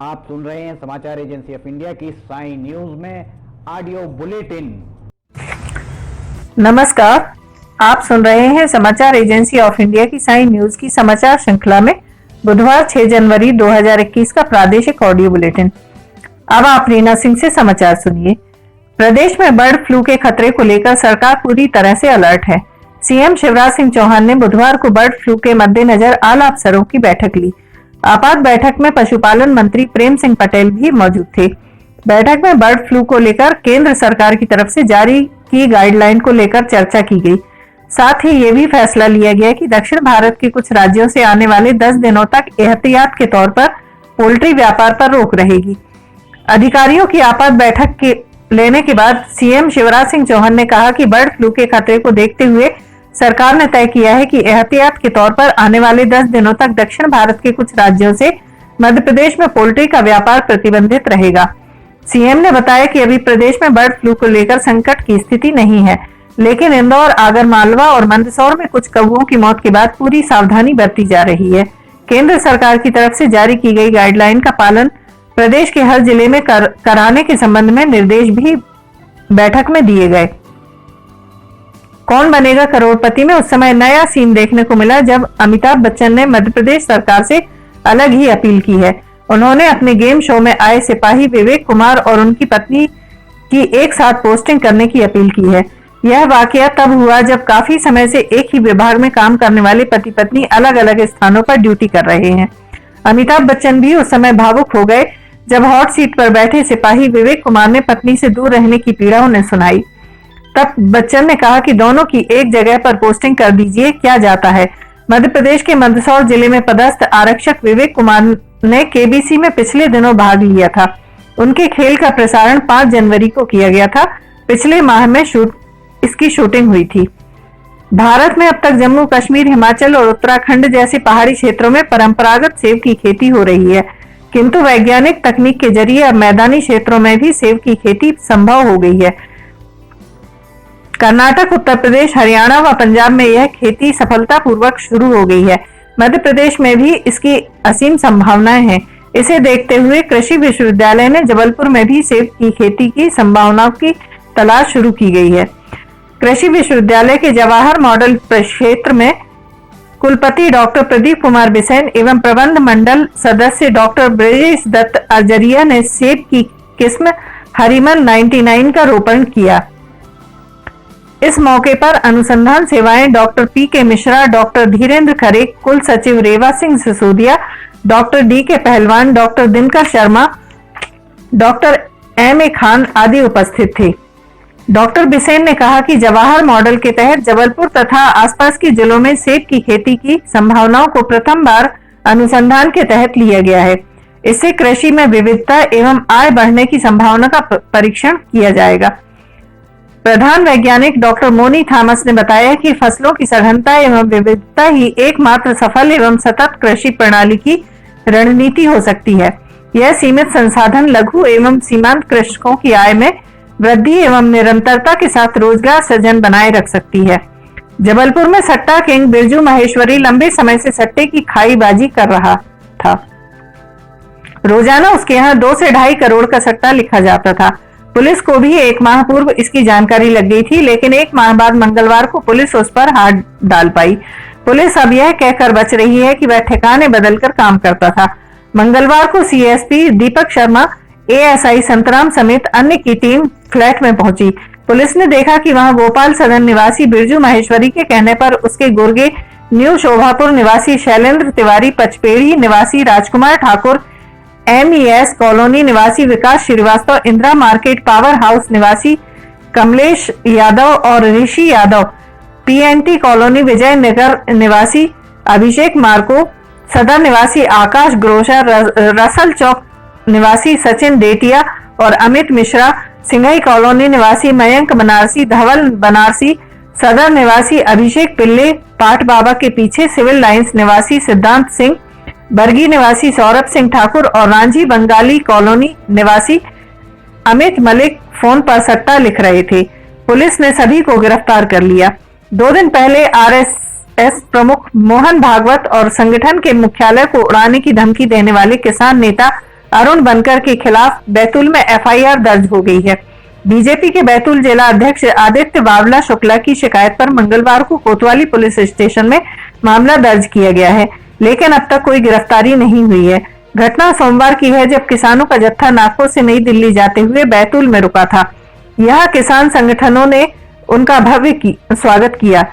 आप सुन रहे हैं समाचार एजेंसी ऑफ इंडिया की साई न्यूज में ऑडियो बुलेटिन। नमस्कार, आप सुन रहे हैं समाचार एजेंसी ऑफ इंडिया की साई न्यूज की समाचार श्रृंखला में बुधवार 6 जनवरी 2021 का प्रादेशिक ऑडियो बुलेटिन। अब आप रीना सिंह से समाचार सुनिए। प्रदेश में बर्ड फ्लू के खतरे को लेकर सरकार पूरी तरह से अलर्ट है। सीएम शिवराज सिंह चौहान ने बुधवार को बर्ड फ्लू के मद्देनजर आला अफसरों की बैठक ली। आपात बैठक में पशुपालन मंत्री प्रेम सिंह पटेल भी मौजूद थे। बैठक में बर्ड फ्लू को लेकर केंद्र सरकार की तरफ से जारी की गाइडलाइन को लेकर चर्चा की गई। साथ ही ये भी फैसला लिया गया कि दक्षिण भारत के कुछ राज्यों से आने वाले 10 दिनों तक एहतियात के तौर पर पोल्ट्री व्यापार पर रोक रहेगी। अधिकारियों की आपात बैठक लेने के बाद सीएम शिवराज सिंह चौहान ने कहा कि बर्ड फ्लू के खतरे को देखते हुए सरकार ने तय किया है कि एहतियात के तौर पर आने वाले 10 दिनों तक दक्षिण भारत के कुछ राज्यों से मध्य प्रदेश में पोल्ट्री का व्यापार प्रतिबंधित रहेगा। सीएम ने बताया कि अभी प्रदेश में बर्ड फ्लू को लेकर संकट की स्थिति नहीं है, लेकिन इंदौर, आगरमालवा और मंदसौर में कुछ कौवों की मौत के बाद पूरी सावधानी बरती जा रही है। केंद्र सरकार की तरफ से जारी की गई गाइडलाइन का पालन प्रदेश के हर जिले में कराने के संबंध में निर्देश भी बैठक में दिए गए। कौन बनेगा करोड़पति में उस समय नया सीन देखने को मिला जब अमिताभ बच्चन ने मध्य प्रदेश सरकार से अलग ही अपील की है। उन्होंने अपने गेम शो में आए सिपाही विवेक कुमार और उनकी पत्नी की एक साथ पोस्टिंग करने की अपील की है। यह वाकया तब हुआ जब काफी समय से एक ही विभाग में काम करने वाले पति पत्नी अलग अलग स्थानों पर ड्यूटी कर रहे हैं। अमिताभ बच्चन भी उस समय भावुक हो गए जब हॉट सीट पर बैठे सिपाही विवेक कुमार ने पत्नी से दूर रहने की पीड़ा उन्हें सुनाई। तब बच्चन ने कहा कि दोनों की एक जगह पर पोस्टिंग कर दीजिए, क्या जाता है। मध्य प्रदेश के मंदसौर जिले में पदस्थ आरक्षक विवेक कुमार ने केबीसी में पिछले दिनों भाग लिया था। उनके खेल का प्रसारण 5 जनवरी को किया गया था। पिछले माह में इसकी शूटिंग हुई थी। भारत में अब तक जम्मू कश्मीर, हिमाचल और उत्तराखंड जैसे पहाड़ी क्षेत्रों में परंपरागत सेब की खेती हो रही है, किंतु वैज्ञानिक तकनीक के जरिए अब मैदानी क्षेत्रों में भी सेब की खेती संभव हो गई है। कर्नाटक, उत्तर प्रदेश, हरियाणा व पंजाब में यह खेती सफलतापूर्वक शुरू हो गई है। मध्य प्रदेश में भी इसकी असीम संभावनाएं हैं। इसे देखते हुए कृषि विश्वविद्यालय ने जबलपुर में भी सेब की खेती की संभावनाओं की तलाश शुरू की गई है। कृषि विश्वविद्यालय के जवाहर मॉडल क्षेत्र में कुलपति डॉक्टर प्रदीप कुमार बिसेन एवं प्रबंध मंडल सदस्य डॉक्टर ब्रजेश दत्त अजरिया ने सेब की किस्म हरिमन 99 का रोपण किया। इस मौके पर अनुसंधान सेवाएं डॉक्टर पी.के. मिश्रा, डॉक्टर धीरेन्द्र खरे, कुल सचिव Rewa Singh Sisodia, doctor DK. Pahalwan, doctor Dinkar Sharma, doctor MA. Khan आदि उपस्थित थे। डॉक्टर बिसेन ने कहा कि जवाहर मॉडल के तहत जबलपुर तथा आसपास के जिलों में सेब की खेती की संभावनाओं को प्रथम बार अनुसंधान के तहत लिया गया है। इससे कृषि में विविधता एवं आय बढ़ने की संभावना का परीक्षण किया जाएगा। प्रधान वैज्ञानिक डॉक्टर मोनी थॉमस ने बताया कि फसलों की सघनता एवं विविधता ही एकमात्र सफल एवं सतत कृषि प्रणाली की रणनीति हो सकती है। यह सीमित संसाधन, लघु एवं सीमांत कृषकों की आय में वृद्धि एवं निरंतरता के साथ रोजगार सृजन बनाए रख सकती है। जबलपुर में सट्टा किंग बिरजू महेश्वरी लंबे समय से सट्टे की खाईबाजी कर रहा था। रोजाना उसके यहाँ 2 से 2.5 करोड़ का सट्टा लिखा जाता था। पुलिस को भी 1 माह पूर्व इसकी जानकारी लग गई थी, लेकिन 1 माह बाद मंगलवार को पुलिस उस पर हाथ डाल पाई। पुलिस अब यह कहकर बच रही है कि वह ठिकाने बदलकर काम करता था। मंगलवार को सीएसपी दीपक शर्मा, एएसआई संतराम समेत अन्य की टीम फ्लैट में पहुंची। पुलिस ने देखा कि वहां गोपाल सदन निवासी बिरजू महेश्वरी के कहने पर उसके गुर्गे, न्यू शोभापुर निवासी शैलेंद्र तिवारी, पचपेड़ी निवासी राजकुमार ठाकुर, एमईएस कॉलोनी निवासी Vikas Srivastava, Indira market power house निवासी कमलेश यादव और ऋषि यादव, पीएनटी कॉलोनी विजय नगर निवासी अभिषेक मार्को, सदर निवासी आकाश ग्रोशर, रसल चौक निवासी सचिन डेटिया और अमित मिश्रा, सिंघई कॉलोनी निवासी मयंक बनारसी, धवल बनारसी, सदर निवासी अभिषेक पिल्ले, पाट बाबा के पीछे सिविल लाइंस निवासी सिद्धांत सिंह, बरगी निवासी सौरभ सिंह ठाकुर और रांझी बंगाली कॉलोनी निवासी अमित मलिक फोन पर सट्टा लिख रहे थे। पुलिस ने सभी को गिरफ्तार कर लिया। 2 दिन पहले आरएसएस प्रमुख मोहन भागवत और संगठन के मुख्यालय को उड़ाने की धमकी देने वाले किसान नेता अरुण बनकर के खिलाफ बैतूल में एफआईआर दर्ज हो गई है। बीजेपी के बैतूल जिला अध्यक्ष आदित्य बावला शुक्ला की शिकायत पर मंगलवार को कोतवाली पुलिस स्टेशन में मामला दर्ज किया गया है, लेकिन अब तक कोई गिरफ्तारी नहीं हुई है। घटना सोमवार की है, जब किसानों का जत्था नागपुर से नई दिल्ली जाते हुए बैतूल में रुका था। यहां किसान संगठनों ने उनका भव्य स्वागत किया।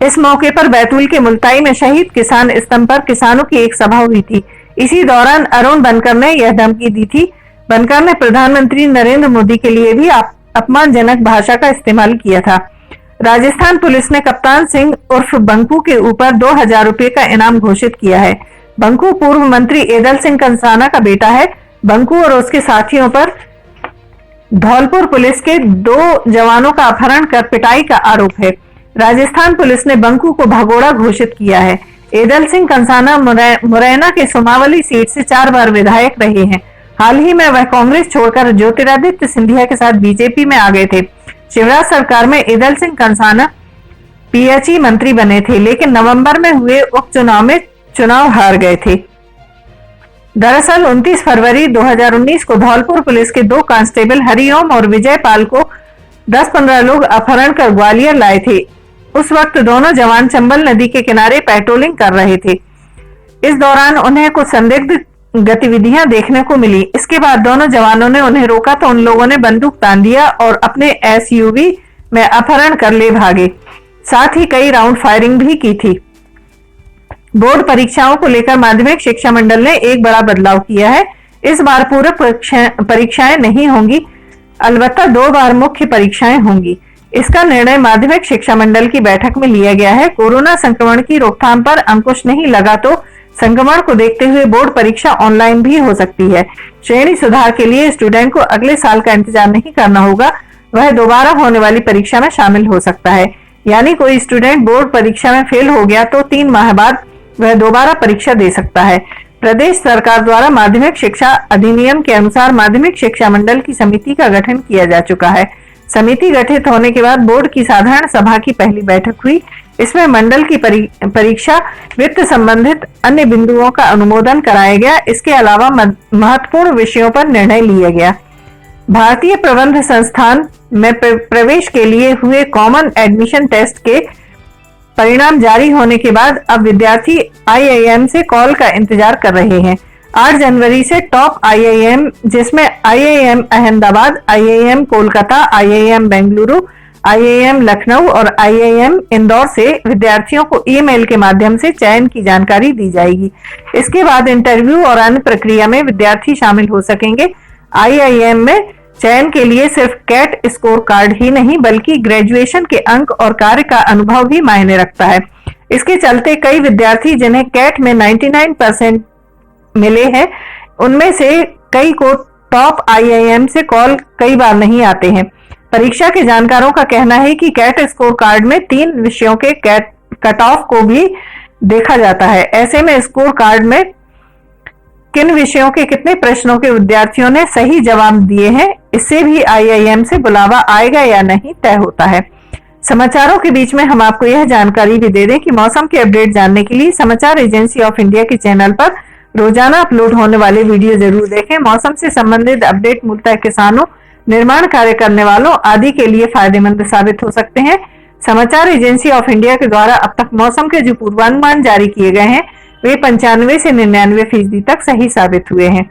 इस मौके पर बैतूल के मुल्ताई में शहीद किसान स्तंभ पर किसानों की एक सभा हुई थी। इसी दौरान अरुण बनकर ने यह धमकी दी थी। बनकर ने प्रधानमंत्री नरेंद्र मोदी के लिए भी अपमानजनक भाषा का इस्तेमाल किया था। राजस्थान पुलिस ने कप्तान सिंह उर्फ बंकू के ऊपर 2000 रुपए का इनाम घोषित किया है। बंकू पूर्व मंत्री एदल सिंह कंसाना का बेटा है। बंकू और उसके साथियों पर धौलपुर पुलिस के 2 जवानों का अपहरण कर पिटाई का आरोप है। राजस्थान पुलिस ने बंकू को भगोड़ा घोषित किया है। एदल सिंह कंसाना मुरैना के सुमावली सीट से 4 बार विधायक रहे हैं। हाल ही में वह कांग्रेस छोड़कर ज्योतिरादित्य सिंधिया के साथ बीजेपी में आ गए थे। शिवराज सरकार में एदल सिंह कंसाना पीएचई मंत्री बने थे, लेकिन नवंबर में हुए उपचुनाव में चुनाव हार गए थे। दरअसल 29 फरवरी 2019 को धौलपुर पुलिस के 2 कांस्टेबल हरिओम और विजय पाल को 10-15 लोग अपहरण कर ग्वालियर लाए थे। उस वक्त दोनों जवान चंबल नदी के किनारे पेट्रोलिंग कर रहे थे। इस दौरान उन्हें कुछ संदिग्ध गतिविधियां देखने को मिली। इसके बाद दोनों जवानों ने उन्हें रोका तो उन लोगों ने बंदूक तान दिया और अपने एसयूवी में अपहरण कर ले भागे। साथ ही कई राउंड फायरिंग भी की थी। बोर्ड परीक्षाओं को लेकर माध्यमिक शिक्षा मंडल ने एक बड़ा बदलाव किया है। इस बार पूरक परीक्षाएं नहीं होंगी, अलबत्ता 2 बार मुख्य परीक्षाएं होंगी। इसका निर्णय माध्यमिक शिक्षा मंडल की बैठक में लिया गया है। कोरोना संक्रमण की रोकथाम पर अंकुश नहीं लगा तो संक्रमण को देखते हुए बोर्ड परीक्षा ऑनलाइन भी हो सकती है। श्रेणी सुधार के लिए स्टूडेंट को अगले साल का इंतजार नहीं करना होगा, वह दोबारा होने वाली परीक्षा में शामिल हो सकता है। यानी कोई स्टूडेंट बोर्ड परीक्षा में फेल हो गया तो 3 माह बाद वह दोबारा परीक्षा दे सकता है। प्रदेश सरकार द्वारा माध्यमिक शिक्षा अधिनियम के अनुसार माध्यमिक शिक्षा मंडल की समिति का गठन किया जा चुका है। समिति गठित होने के बाद बोर्ड की साधारण सभा की पहली बैठक हुई। इसमें मंडल की परीक्षा वित्त संबंधित अन्य बिंदुओं का अनुमोदन कराया गया। इसके अलावा महत्वपूर्ण विषयों पर निर्णय लिया गया। भारतीय प्रबंध संस्थान में प्रवेश के लिए हुए कॉमन एडमिशन टेस्ट के परिणाम जारी होने के बाद अब विद्यार्थी आईआईएम से कॉल का इंतजार कर रहे हैं। 8 जनवरी से टॉप आईआईएम, जिसमें IIM Ahmedabad, IIM Kolkata, IIM Bengaluru, IIM Lucknow और आईआईएम इंदौर से विद्यार्थियों को ईमेल के माध्यम से चयन की जानकारी दी जाएगी। इसके बाद इंटरव्यू और अन्य प्रक्रिया में विद्यार्थी शामिल हो सकेंगे। आईआईएम में चयन के लिए सिर्फ कैट स्कोर कार्ड ही नहीं, बल्कि ग्रेजुएशन के अंक और कार्य का अनुभव भी मायने रखता है। इसके चलते कई विद्यार्थी जिन्हें कैट में 99% मिले हैं, उनमें से कई को टॉप आईआईएम से कॉल कई बार नहीं आते हैं। परीक्षा के जानकारों का कहना है कि कैट स्कोर कार्ड में 3 विषयों के कट ऑफ को भी देखा जाता है। ऐसे में स्कोर कार्ड में किन विषयों के कितने प्रश्नों के विद्यार्थियों ने सही जवाब दिए हैं, इससे भी आईआईएम से बुलावा आएगा या नहीं तय होता है। समाचारों के बीच में हम आपको यह जानकारी भी दे दें कि मौसम के अपडेट जानने के लिए समाचार एजेंसी ऑफ इंडिया के चैनल पर रोजाना अपलोड होने वाले वीडियो जरूर देखें। मौसम से संबंधित अपडेट मूलतः किसानों, निर्माण कार्य करने वालों आदि के लिए फायदेमंद साबित हो सकते हैं। समाचार एजेंसी ऑफ इंडिया के द्वारा अब तक मौसम के जो पूर्वानुमान जारी किए गए हैं वे 95 से 99% तक सही साबित हुए हैं।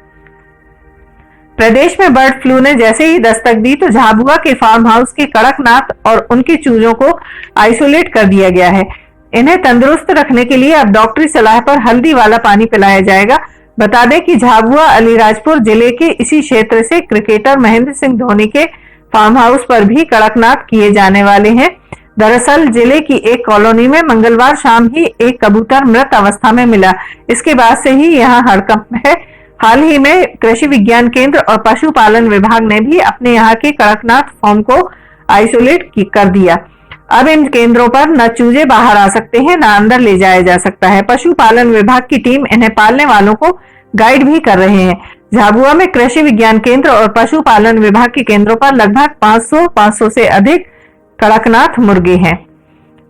प्रदेश में बर्ड फ्लू ने जैसे ही दस्तक दी तो झाबुआ के फार्म हाउस के कड़कनाथ और उनके चूजों को आइसोलेट कर दिया गया है। इन्हें तंदुरुस्त रखने के लिए अब डॉक्टरी सलाह पर हल्दी वाला पानी पिलाया जाएगा। बता दें कि झाबुआ अलीराजपुर जिले के इसी क्षेत्र से क्रिकेटर महेंद्र सिंह धोनी के फार्म हाउस पर भी कड़कनाथ किए जाने वाले हैं। दरअसल जिले की एक कॉलोनी में मंगलवार शाम ही एक कबूतर मृत अवस्था में मिला। इसके बाद से ही यहाँ हड़कंप है। हाल ही में कृषि विज्ञान केंद्र और पशुपालन विभाग ने भी अपने यहाँ के कड़कनाथ फार्म को आइसोलेट कर दिया। अब इन केंद्रों पर न चूजे बाहर आ सकते हैं, न अंदर ले जाया जा सकता है। पशुपालन विभाग की टीम इन्हें पालने वालों को गाइड भी कर रहे हैं। झाबुआ में कृषि विज्ञान केंद्र और पशुपालन विभाग के केंद्रों पर लगभग 500 से अधिक कड़कनाथ मुर्गे हैं।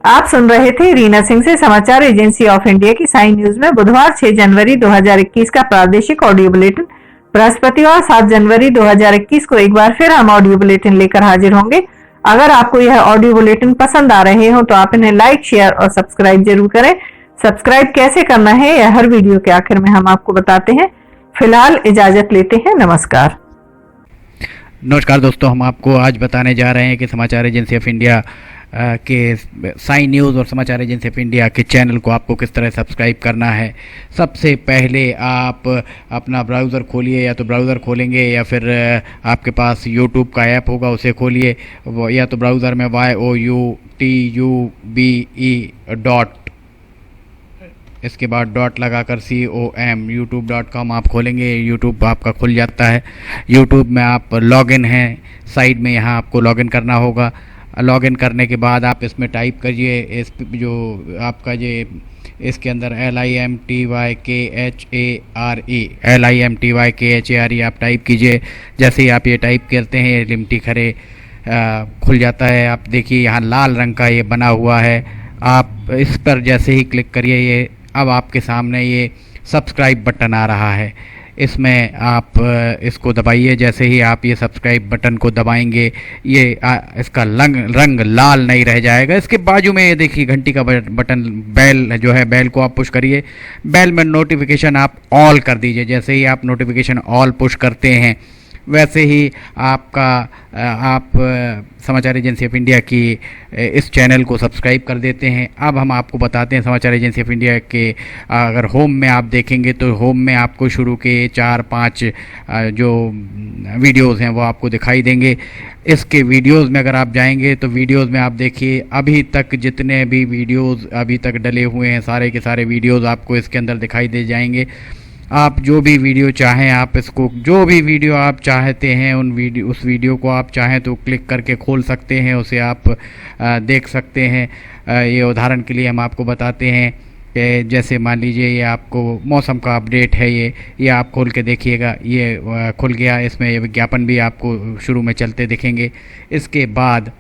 आप सुन रहे थे रीना सिंह से समाचार एजेंसी ऑफ इंडिया की साई न्यूज में बुधवार 6 जनवरी 2021 का प्रादेशिक ऑडियो बुलेटिन। बृहस्पतिवार 7 जनवरी 2021 को एक बार फिर हम ऑडियो बुलेटिन लेकर हाजिर होंगे। अगर आपको यह ऑडियो बुलेटिन पसंद आ रहे हो तो आप इन्हें लाइक, शेयर और सब्सक्राइब जरूर करें। सब्सक्राइब कैसे करना है यह हर वीडियो के आखिर में हम आपको बताते हैं। फिलहाल इजाजत लेते हैं। नमस्कार। नमस्कार दोस्तों, हम आपको आज बताने जा रहे हैं कि समाचार एजेंसी ऑफ इंडिया के साई न्यूज़ और समाचार एजेंसी ऑफ इंडिया के चैनल को आपको किस तरह सब्सक्राइब करना है। सबसे पहले आप अपना ब्राउज़र खोलिए, या तो ब्राउज़र खोलेंगे या फिर आपके पास यूट्यूब का ऐप होगा उसे खोलिए, या तो ब्राउज़र में youtube.com इसके बाद डॉट लगाकर com youtube.com आप खोलेंगे। यूट्यूब आपका खुल जाता है। यूट्यूब में आप लॉगिन हैं, साइड में यहाँ आपको लॉगिन करना होगा। लॉगिन करने के बाद आप इसमें टाइप करिए, इस जो आपका ये इसके अंदर LIMTYKHARE आप टाइप कीजिए। जैसे ही आप ये टाइप करते हैं ये लिमटी खरे खुल जाता है। आप देखिए यहाँ लाल रंग का ये बना हुआ है, आप इस पर जैसे ही क्लिक करिए ये अब आपके सामने ये सब्सक्राइब बटन आ रहा है। इसमें आप इसको दबाइए। जैसे ही आप ये सब्सक्राइब बटन को दबाएंगे ये इसका रंग लाल नहीं रह जाएगा। इसके बाजू में ये देखिए घंटी का बटन, बेल जो है, बेल को आप पुश करिए। बेल में नोटिफिकेशन आप ऑल कर दीजिए। जैसे ही आप नोटिफिकेशन ऑल पुश करते हैं वैसे ही आप समाचार एजेंसी ऑफ इंडिया की इस चैनल को सब्सक्राइब कर देते हैं। अब हम आपको बताते हैं समाचार एजेंसी ऑफ इंडिया के अगर होम में आप देखेंगे तो होम में आपको शुरू के 4-5 जो वीडियोस हैं वो आपको दिखाई देंगे। इसके वीडियोस में अगर आप जाएंगे तो वीडियोस में आप देखिए अभी तक जितने भी वीडियोस अभी तक डले हुए हैं सारे के सारे वीडियोस आपको इसके अंदर दिखाई दे जाएंगे। आप जो भी वीडियो चाहें, आप इसको जो भी वीडियो आप चाहते हैं उस वीडियो को आप चाहें तो क्लिक करके खोल सकते हैं, उसे आप देख सकते हैं। ये उदाहरण के लिए हम आपको बताते हैं कि जैसे मान लीजिए ये आपको मौसम का अपडेट है, ये आप खोल के देखिएगा, ये खुल गया। इसमें ये विज्ञापन भी आपको शुरू में चलते दिखेंगे। इसके बाद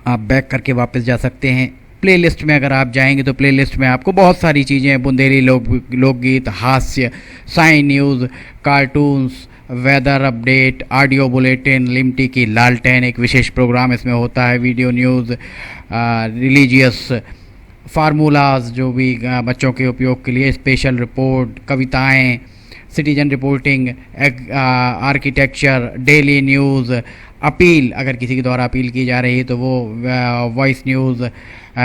आप बैक करके वापस जा सकते हैं। प्लेलिस्ट में अगर आप जाएंगे तो प्लेलिस्ट में आपको बहुत सारी चीज़ें, बुंदेली लोकगीत, हास्य, Sai news, cartoons, weather update, audio bulletin, Limti की लालटेन एक विशेष प्रोग्राम इसमें होता है, वीडियो न्यूज़, रिलीजियस फार्मूलाज जो भी बच्चों के उपयोग के लिए, स्पेशल रिपोर्ट, कविताएं, citizen reporting, architecture, daily news, appeal अगर किसी के द्वारा अपील की जा रही है तो वो वॉइस न्यूज़,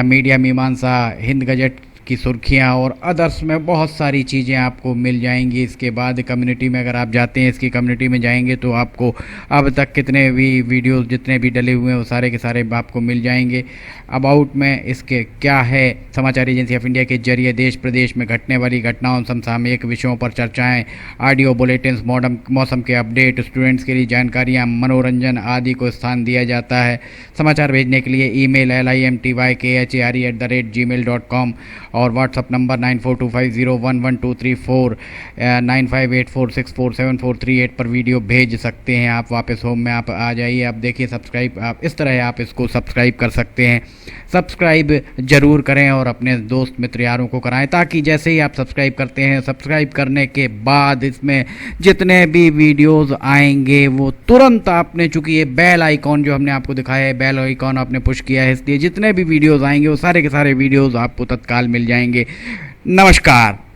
मीडिया मीमांसा, हिंद गजट की सुर्खियां और अदर्स में बहुत सारी चीज़ें आपको मिल जाएंगी। इसके बाद कम्युनिटी में अगर आप जाते हैं, इसकी कम्युनिटी में जाएंगे तो आपको अब तक कितने भी वीडियोस जितने भी डले हुए हैं वो सारे के सारे आपको मिल जाएंगे। अबाउट में इसके क्या है, समाचार एजेंसी ऑफ इंडिया के जरिए देश प्रदेश में घटने वाली घटनाओं, समसामयिक विषयों पर चर्चाएँ, ऑडियो बुलेटिन्स, मौसम के अपडेट, स्टूडेंट्स के लिए जानकारियाँ, मनोरंजन आदि को स्थान दिया जाता है। समाचार भेजने के लिए ईमेल LIMTYKHARE@gmail.com और व्हाट्सअप नंबर 9425011234 9584647438 पर वीडियो भेज सकते हैं। आप वापस होम में आप आ जाइए, आप देखिए सब्सक्राइब, आप इस तरह आप इसको सब्सक्राइब कर सकते हैं। सब्सक्राइब ज़रूर करें और अपने दोस्त मित्र यारों को कराएं, ताकि जैसे ही आप सब्सक्राइब करते हैं, सब्सक्राइब करने के बाद इसमें जितने भी वीडियोज़ आएंगे वो तुरंत आपने, चूँकि ये बेल आइकॉन जो हमने आपको दिखाया है, बेल आइकॉन आपने पुश किया है, इसलिए जितने भी वीडियोज़ आएंगे वो सारे के सारे वीडियोज़ आपको तत्काल मिल जाएंगे। नमस्कार।